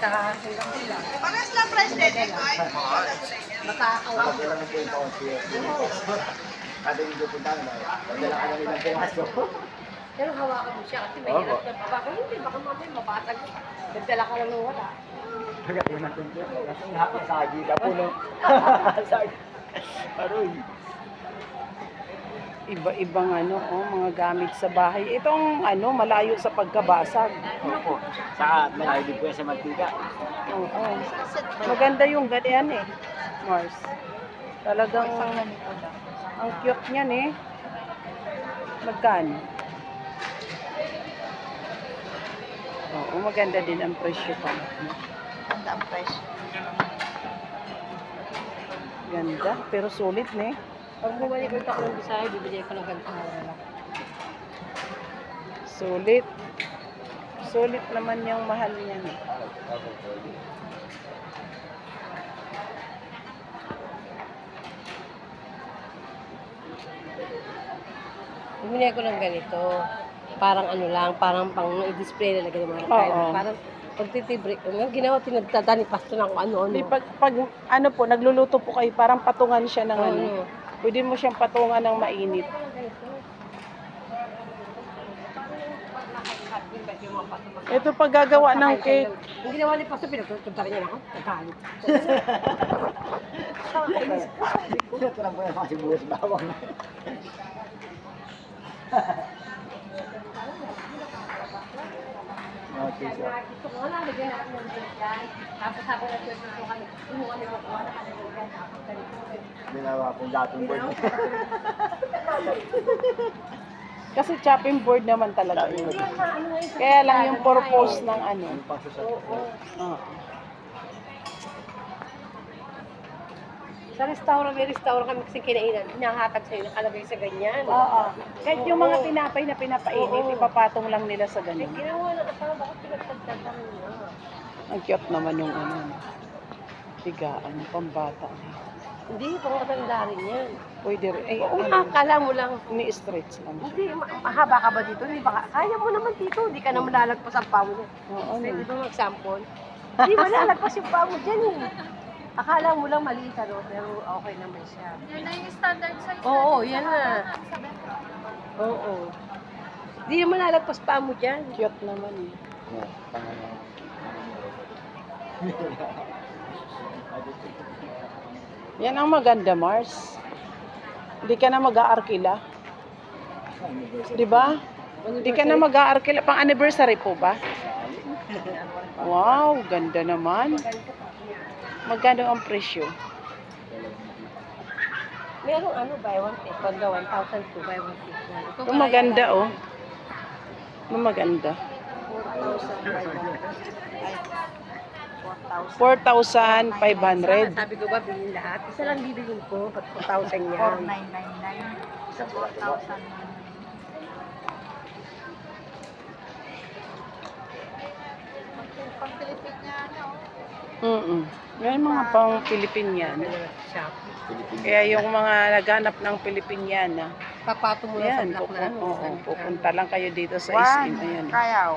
saka Singapore lang. Pares lang president. Matakaw. Kada yung pupunta na, madala ka na nilang pumasok. Pero hawakan mo siya kasi mahirap na baba ko. Hindi, baka mamaya mabasag. Nagdala ka lang ng wala. Pagkatapos natin po. Kasi hapon sagi ka po, no? Sagi. Aroy. Iba-ibang mga gamit sa bahay. Itong malayo sa pagkabasag. Opo. Saka malayo din po yan sa mantika. Oo. Maganda yung ganyan Mars. Talagang ang cute niyan Magkano? Oo, maganda din ang presyo pa. Ganda ang presyo. Ganda, pero sulit Pag bumalik ko ako ng Bisaya, bibili ko ng ganito. Sulit. Sulit naman yung mahal niyan Bumili ko ng ganito. Parang parang pang i-display na lagay ng mga kain. Oo. Parang pagtitibrik. Ginawa, tinagtata ni Pastor ng kung ano-ano. Pag nagluluto po kayo, parang patungan siya ng Pwede mo siyang patungan ng mainit. Ito pag gagawa ng cake. Ang ginawa ni Pastor, pinagtuntarin niya ako. Nagkalit. Ito lang po yung mga sibuyas bawang. Okay, sir. Gusto ko na, lagyan natin ng dyan. Tapos ako nagpwesto kami. Kumuha kami kukuha na kami ng dyan. Tapos ganito. Ginawa pong dating board. Kasi chopping board naman talaga yun. Kaya lang yung purpose ng Yung pasusat. Oo. Sa restaurant, may restaurant kami kasi kinainan. Hinahatag sa'yo, nakalagay sa ganyan. Oo. Kahit yung mga tinapay na pinapainit, ipapatong lang nila sa ganun. Ginawa ng asawa, bakit pinagtagtagan niya? Ang cute naman yung tigaan, pambata. Hindi, pang matanda rin yan. Pwede rin. Ay, Oo, akala mo lang. ni-stretch lang siya. Hindi, mahaba ka ba dito? Hindi ba? Kaya mo naman dito. Hindi ka na malalagpas ang pamo niya. Oo, Pwede ba mag-sample? Hindi malalagpas yung pamo dyan Akala mo lang maliit pero okay naman siya. Yan na yung standard size. Oo, yan na. Oo. Hindi naman lalagpas pa mo dyan. Cute naman Yeah, pangalan. Yan ang maganda, Mars. Hindi ka na mag-aarkila. Di ba? Hindi ka na mag-aarkila. Pang anniversary po ba? Wow, ganda naman. Magkano ang presyo? Merong buy one take. Pagka 1,000 to buy one take. Ito Yung maganda, Yung maganda. 4,500. Sabi ko ba, bilhin lahat? Isa lang bibilhin ko. Ba't 4,000 yan? 4,999. Sa 4,000. Pang Pilipinyana, Yan mga pang Pilipiniana. Shopee. Kaya yung mga naghanap ng Pilipiniana, Papato mo lang yan, sa black na pupunta lang kayo dito sa SM. Ayan. Kaya